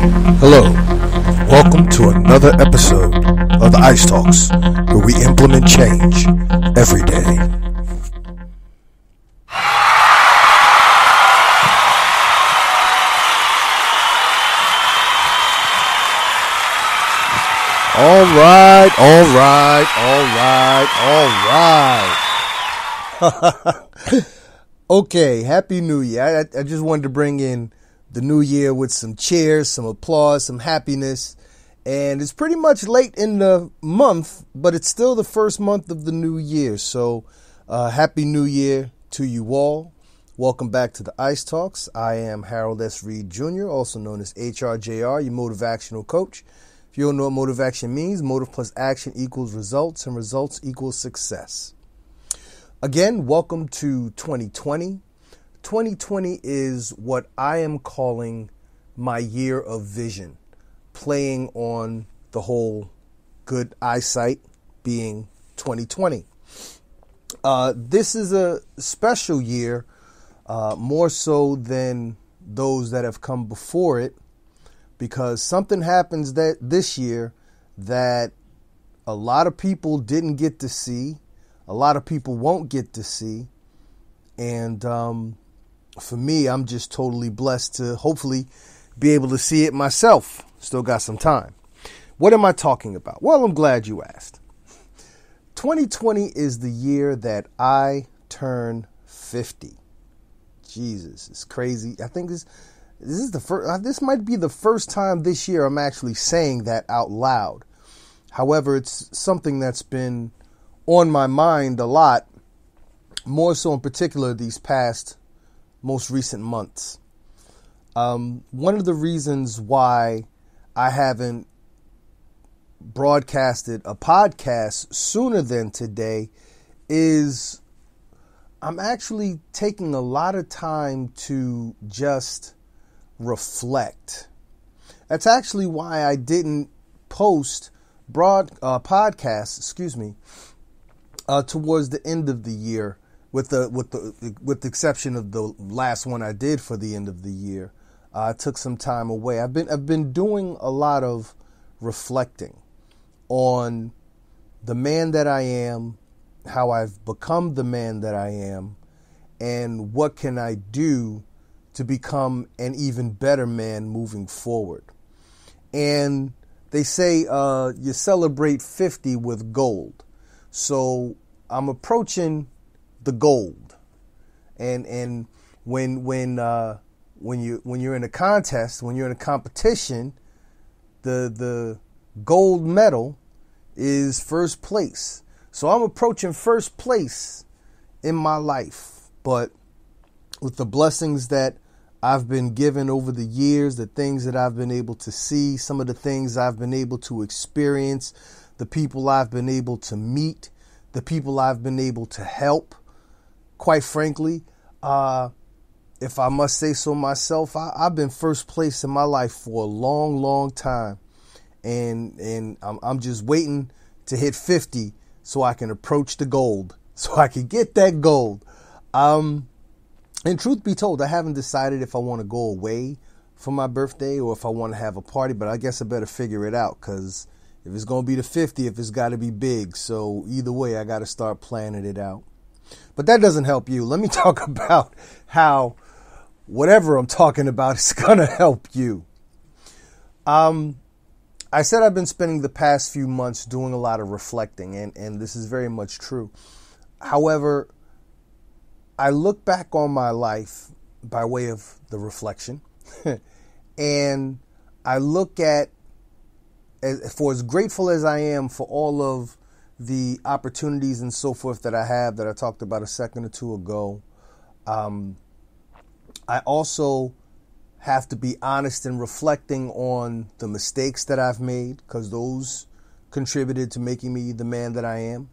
Hello, welcome to another episode of the Ice Talks, where we implement change every day. All right. Okay, Happy New Year. I just wanted to bring in the new year with some cheers, some applause, some happiness. And it's pretty much late in the month, but it's still the first month of the new year. So Happy New Year to you all. Welcome back to the Ice Talks. I am Harold S. Reed Jr., also known as hrjr, your motivational coach. If you don't know what motivation means, motive plus action equals results, and results equals success. Again, welcome to 2020. 2020 is what I am calling my year of vision, playing on the whole good eyesight being 2020. This is a special year, more so than those that have come before it, because something happens this year that a lot of people didn't get to see, a lot of people won't get to see, and for me, I'm just totally blessed to hopefully be able to see it myself. Still got some time. What am I talking about? Well, I'm glad you asked. 2020 is the year that I turn 50. Jesus, it's crazy. I think this is the first. This might be the first time this year I'm actually saying that out loud. However, it's something that's been on my mind a lot, more so in particular these past most recent months. One of the reasons why I haven't broadcasted a podcast sooner than today is I'm actually taking a lot of time to just reflect. That's actually why I didn't post podcasts, towards the end of the year, with the exception of the last one I did for the end of the year. I took some time away. I've been doing a lot of reflecting on the man that I am, how I've become the man that I am, and what can I do to become an even better man moving forward. And they say you celebrate 50 with gold. So I'm approaching the gold, and when you're in a contest, when you're in a competition, the gold medal is first place. So I'm approaching first place in my life, but with the blessings that I've been given over the years, the things that I've been able to see, some of the things I've been able to experience, the people I've been able to meet, the people I've been able to help. Quite frankly, if I must say so myself, I've been first place in my life for a long, long time. And I'm just waiting to hit 50 so I can approach the gold, so I can get that gold. And truth be told, I haven't decided if I want to go away for my birthday or if I want to have a party, but I guess I better figure it out, because if it's going to be the 50th, it's got to be big. So either way, I got to start planning it out. But that doesn't help you. Let me talk about how whatever I'm talking about is going to help you. I said I've been spending the past few months doing a lot of reflecting, and this is very much true. However, I look back on my life by way of the reflection, and I look at, for as grateful as I am for all of the opportunities and so forth that I have, that I talked about a second or two ago, I also have to be honest in reflecting on the mistakes that I've made, because those contributed to making me the man that I am.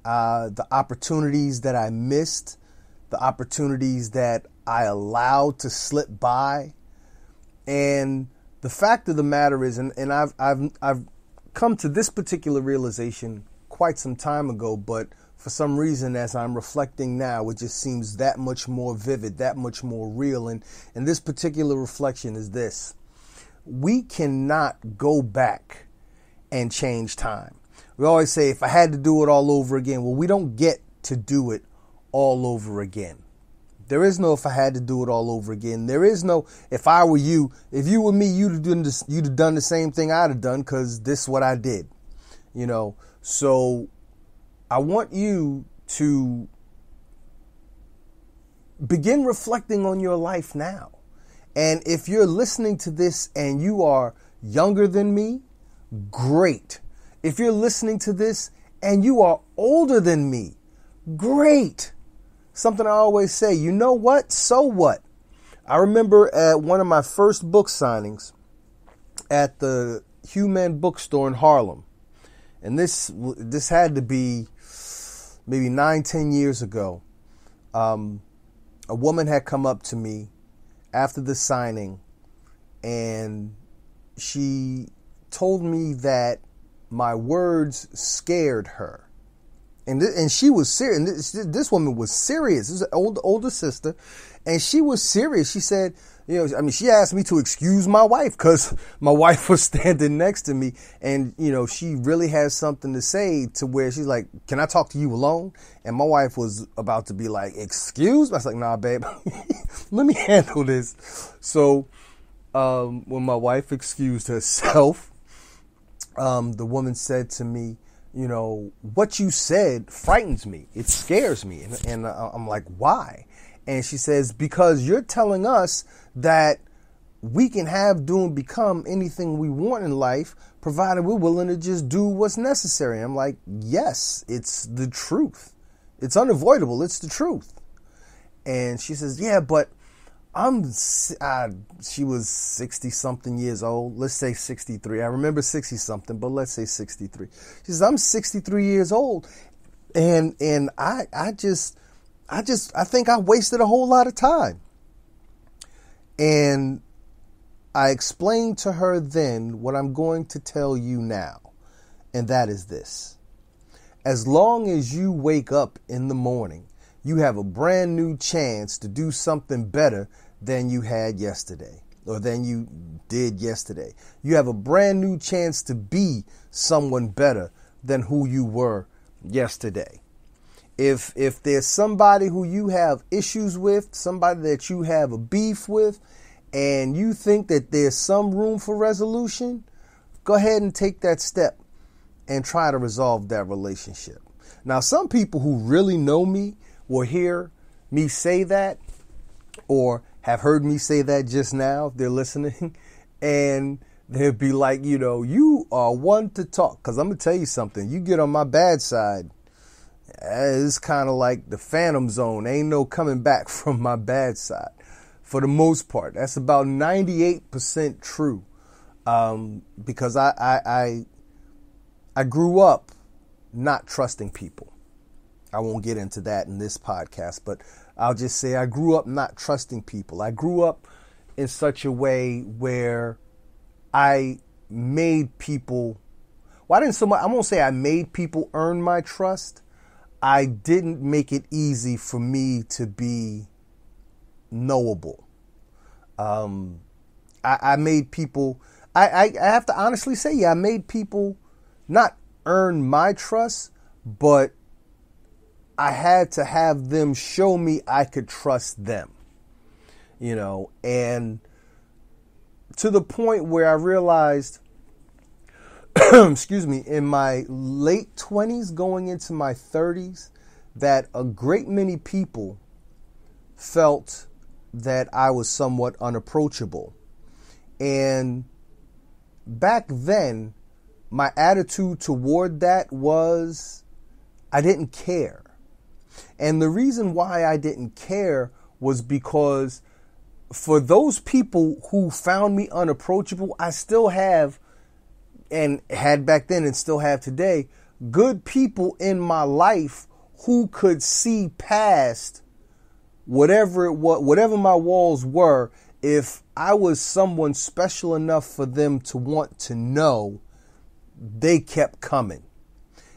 The opportunities that I missed, the opportunities that I allowed to slip by. And the fact of the matter is, and I've come to this particular realization quite some time ago, but for some reason, as I'm reflecting now, it just seems that much more vivid, that much more real. And this particular reflection is this. we cannot go back and change time. We always say, if I had to do it all over again, well, we don't get to do it all over again. There is no if I had to do it all over again. There is no if I were you. If you were me, you'd have done the same thing I'd have done, because this is what I did. So I want you to begin reflecting on your life now. And if you're listening to this and you are younger than me, great. If you're listening to this and you are older than me, great. Something I always say, you know what? So what? I remember at one of my first book signings at the Human bookstore in Harlem. And this had to be maybe 9-10 years ago. A woman had come up to me after the signing, and she told me that my words scared her. And she was serious. This woman was serious. This is an older sister, and she was serious. She said, she asked me to excuse my wife, because my wife was standing next to me, and, she really has something to say, to where she's like, can I talk to you alone? And my wife was about to be like, excuse me? I was like, nah, babe, let me handle this. So when my wife excused herself, the woman said to me, what you said frightens me. It scares me. And I'm like, why? And she says, because you're telling us that we can have, do, and become anything we want in life, provided we're willing to just do what's necessary. I'm like, yes, it's the truth. It's unavoidable. It's the truth. And she says, yeah, but she was 60 something years old. Let's say 63. I remember 60 something, but let's say 63. She says, I'm 63 years old. And I think I wasted a whole lot of time. And I explained to her then what I'm going to tell you now. And that is this. As long as you wake up in the morning, you have a brand new chance to do something better than you had yesterday, or than you did yesterday. You have a brand new chance to be someone better than who you were yesterday. If there's somebody who you have issues with, somebody that you have a beef with, and you think that there's some room for resolution, go ahead and take that step and try to resolve that relationship. Now, some people who really know me will hear me say that, or have heard me say that just now, if they're listening, and they'll be like, you are one to talk. Because I'm going to tell you something. You get on my bad side, it's kind of like the phantom zone. Ain't no coming back from my bad side. For the most part, that's about 98% true. Because I grew up not trusting people. I won't get into that in this podcast, but I'll just say I grew up not trusting people. I grew up in such a way where I made people, I won't say I made people earn my trust. I didn't make it easy for me to be knowable. I made people, I have to honestly say, I made people not earn my trust, but I had to have them show me I could trust them, and to the point where I realized, excuse me, in my late 20s going into my 30s, that a great many people felt that I was somewhat unapproachable. And back then, my attitude toward that was I didn't care. And the reason why I didn't care was because for those people who found me unapproachable, I still have, and had back then and still have today, good people in my life who could see past whatever my walls were. If I was someone special enough for them to want to know, they kept coming.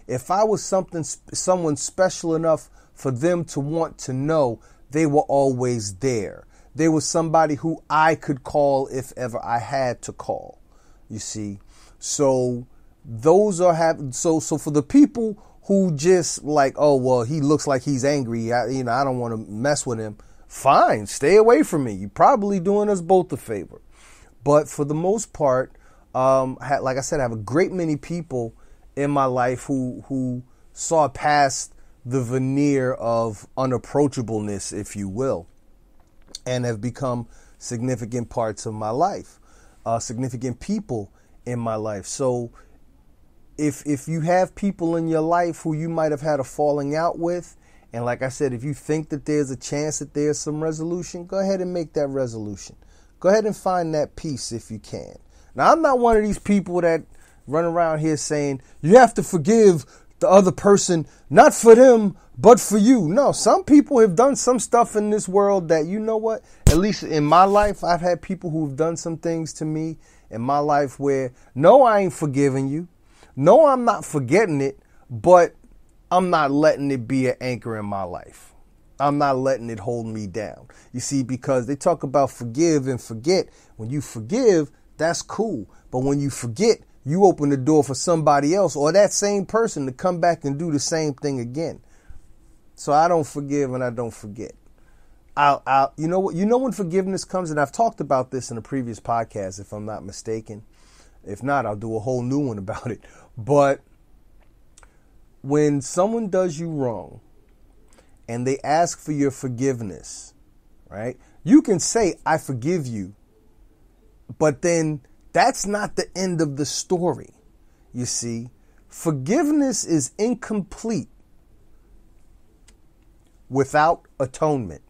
If I was someone special enough for them to want to know, they were always there. they were somebody who I could call if ever I had to call. You see, so those are so for the people who just like, oh well, he looks like he's angry. I don't want to mess with him. Fine, stay away from me. You're probably doing us both a favor. But for the most part, like I said, I have a great many people in my life who saw past the veneer of unapproachableness, if you will, and have become significant parts of my life, significant people in my life. So if you have people in your life who you might have had a falling out with, and like I said, if you think that there's a chance that there's some resolution, go ahead and make that resolution. Go ahead and find that peace if you can. Now, I'm not one of these people that run around here saying you have to forgive the other person, not for them, but for you. No, some people have done some stuff in this world that, you know what, at least in my life, I've had people who've done some things to me in my life where, no, I ain't forgiving you. No, I'm not forgetting it, but I'm not letting it be an anchor in my life. I'm not letting it hold me down. You see, because they talk about forgive and forget. When you forgive, that's cool. But when you forget, you open the door for somebody else or that same person to come back and do the same thing again. So I don't forgive and I don't forget. You know what? You know when forgiveness comes, and I've talked about this in a previous podcast, if I'm not mistaken. If not, I'll do a whole new one about it. But when someone does you wrong and they ask for your forgiveness, right? You can say, I forgive you. But then that's not the end of the story. You see, forgiveness is incomplete without atonement.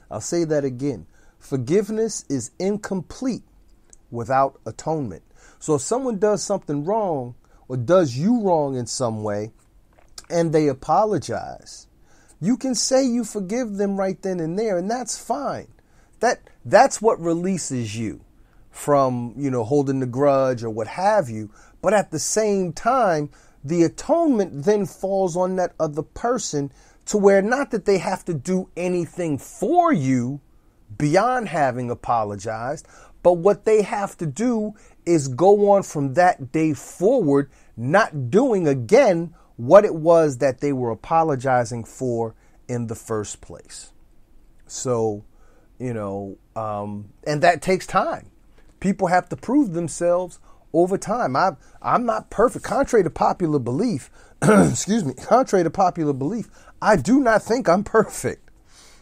I'll say that again. Forgiveness is incomplete without atonement. So if someone does something wrong or does you wrong in some way and they apologize, you can say you forgive them right then and there, and that's fine. That's what releases you from, holding the grudge or what have you. But at the same time, the atonement then falls on that other person to where not that they have to do anything for you beyond having apologized, but what they have to do is go on from that day forward, not doing again what it was that they were apologizing for in the first place. So, and that takes time. People have to prove themselves over time. I'm not perfect. Contrary to popular belief, contrary to popular belief, I do not think I'm perfect.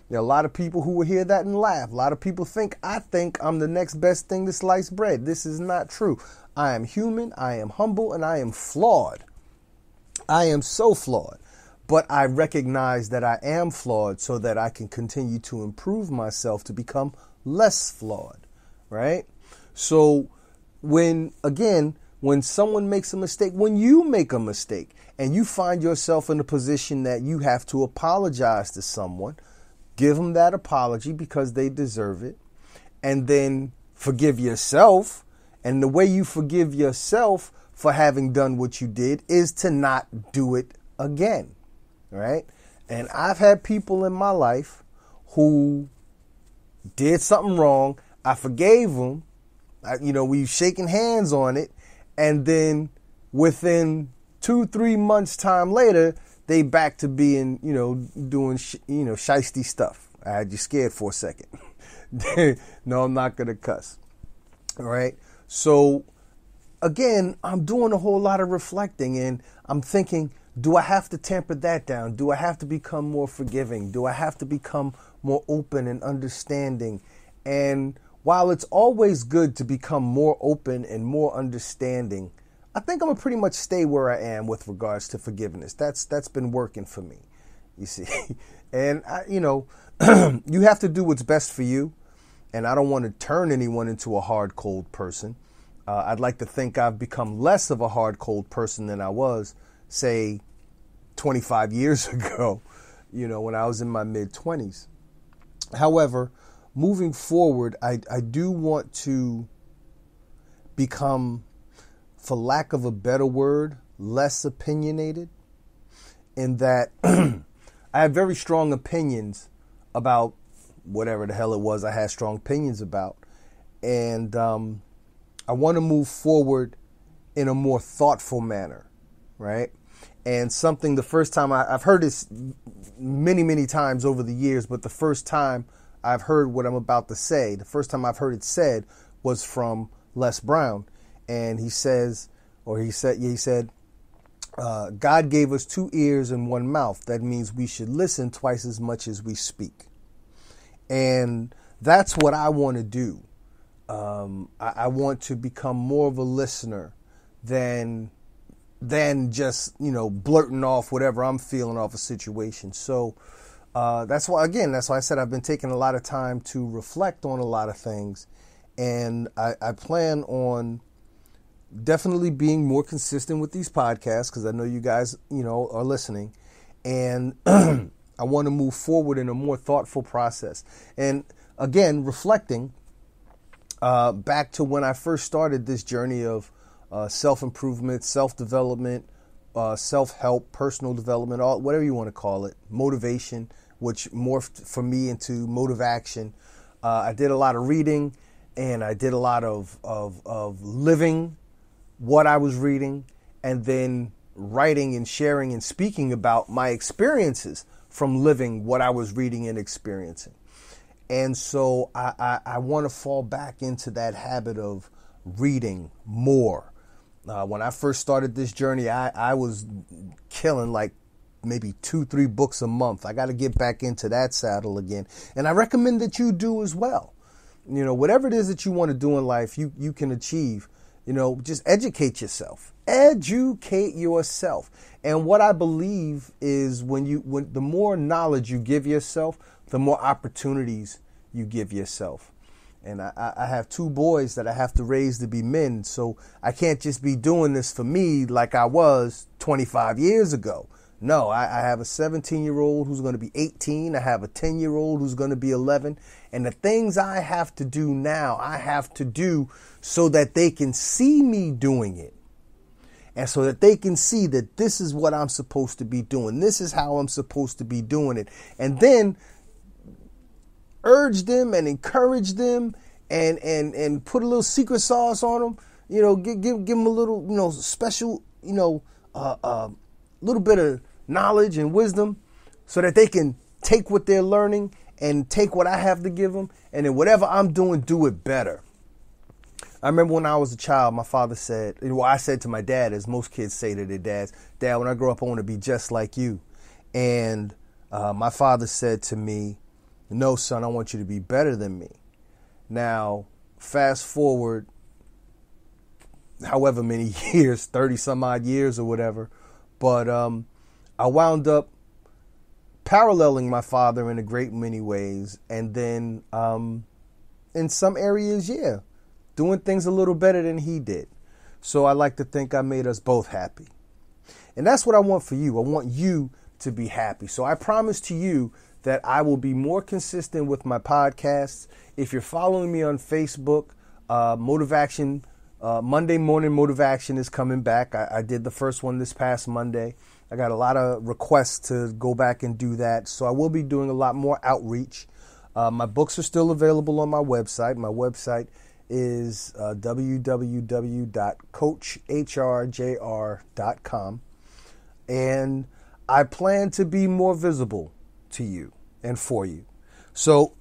There are a lot of people who will hear that and laugh. A lot of people think I'm the next best thing to sliced bread. This is not true. I am human, I am humble, and I am flawed. I am so flawed. But I recognize that I am flawed so that I can continue to improve myself to become less flawed, right? So when someone makes a mistake, when you make a mistake and you find yourself in a position that you have to apologize to someone, give them that apology because they deserve it, and then forgive yourself. And the way you forgive yourself for having done what you did is to not do it again, right? And I've had people in my life who did something wrong. I forgave them. We've shaken hands on it. And then within 2-3 months time later, they back to being, doing, shiesty stuff. I had you scared for a second. No, I'm not going to cuss. All right. So again, I'm doing a whole lot of reflecting and I'm thinking, do I have to temper that down? Do I have to become more forgiving? Do I have to become more open and understanding? And while it's always good to become more open and more understanding, I think I'm going to pretty much stay where I am with regards to forgiveness. That's been working for me, you see. And, you have to do what's best for you. And I don't want to turn anyone into a hard, cold person. I'd like to think I've become less of a hard, cold person than I was, say, 25 years ago, when I was in my mid-20s. However, moving forward, I do want to become, for lack of a better word, less opinionated, in that I have very strong opinions about whatever the hell it was I had strong opinions about. And I want to move forward in a more thoughtful manner, right? And something, the first time I've heard this many, many times over the years, but the first time I've heard what I'm about to say, the first time I've heard it said was from Les Brown. And he said, God gave us 2 ears and 1 mouth. That means we should listen twice as much as we speak. And that's what I want to do. I want to become more of a listener than just, blurting off whatever I'm feeling off a situation. So that's why I said I've been taking a lot of time to reflect on a lot of things. And I plan on definitely being more consistent with these podcasts because I know you guys, are listening. And I want to move forward in a more thoughtful process. And again, reflecting back to when I first started this journey of self-improvement, self-development, self-help, personal development, whatever you want to call it, motivation, which morphed for me into motivaction. I did a lot of reading and I did a lot of living what I was reading and then writing and sharing and speaking about my experiences from living what I was reading and experiencing. And so I want to fall back into that habit of reading more. When I first started this journey, I was killing like maybe 2-3 books a month. I got to get back into that saddle again. And I recommend that you do as well. Whatever it is that you want to do in life, you can achieve. Just educate yourself. Educate yourself. And what I believe is when the more knowledge you give yourself, the more opportunities you give yourself. And I have 2 boys that I have to raise to be men. So I can't just be doing this for me like I was 25 years ago. No, I have a 17-year-old who's going to be 18. I have a 10-year-old who's going to be 11. And the things I have to do now, I have to do so that they can see me doing it. And so that they can see that this is what I'm supposed to be doing. This is how I'm supposed to be doing it. And then urge them and encourage them and put a little secret sauce on them. Give them a little, special, little bit of knowledge and wisdom so that they can take what they're learning and take what I have to give them. And then whatever I'm doing, do it better. I remember when I was a child, my father said, I said to my dad, as most kids say to their dads, Dad, when I grow up, I want to be just like you. And my father said to me, no, son, I want you to be better than me. Now, fast forward however many years, 30 some odd years or whatever. But I wound up paralleling my father in a great many ways. And then in some areas, doing things a little better than he did. So I like to think I made us both happy. And that's what I want for you. I want you to be happy. So I promise to you that I will be more consistent with my podcasts. If you're following me on Facebook, Motivation, Monday Morning Motivation is coming back. I did the first one this past Monday. I got a lot of requests to go back and do that. So I will be doing a lot more outreach. My books are still available on my website. My website is www.coachhrjr.com. And I plan to be more visible to you and for you. So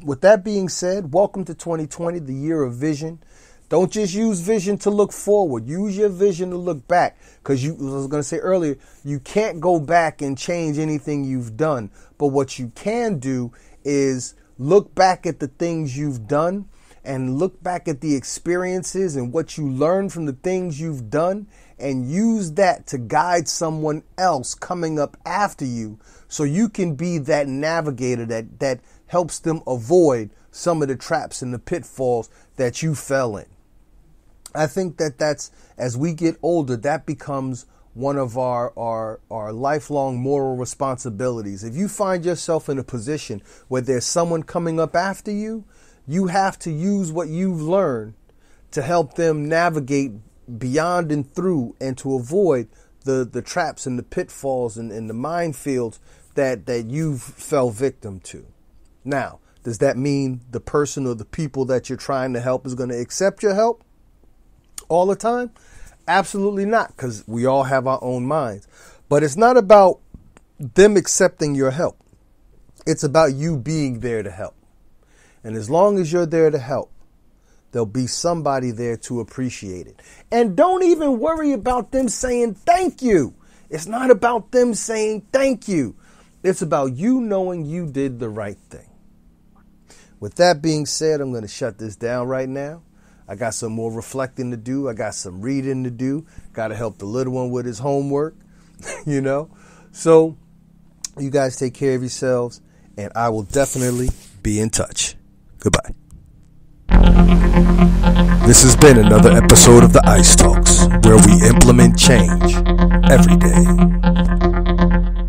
with that being said, welcome to 2020, the year of vision. Don't just use vision to look forward. Use your vision to look back. Because I was going to say earlier, you can't go back and change anything you've done. But what you can do is look back at the things you've done and look back at the experiences and what you learned from the things you've done and use that to guide someone else coming up after you so you can be that navigator that helps them avoid some of the traps and the pitfalls that you fell in. I think that's, as we get older, that becomes one of our lifelong moral responsibilities. If you find yourself in a position where there's someone coming up after you, you have to use what you've learned to help them navigate beyond and through and to avoid the traps and the pitfalls and the minefields that you've fell victim to. Now, Does that mean the person or the people that you're trying to help is going to accept your help all the time? Absolutely not, because we all have our own minds. But it's not about them accepting your help. It's about you being there to help. And as long as you're there to help, there'll be somebody there to appreciate it. And don't even worry about them saying thank you. It's not about them saying thank you. It's about you knowing you did the right thing. With that being said, I'm going to shut this down right now. I got some more reflecting to do. I got some reading to do. Got to help the little one with his homework, you know. So you guys take care of yourselves, and I will definitely be in touch. Goodbye. This has been another episode of the Ice Talks, where we implement change every day.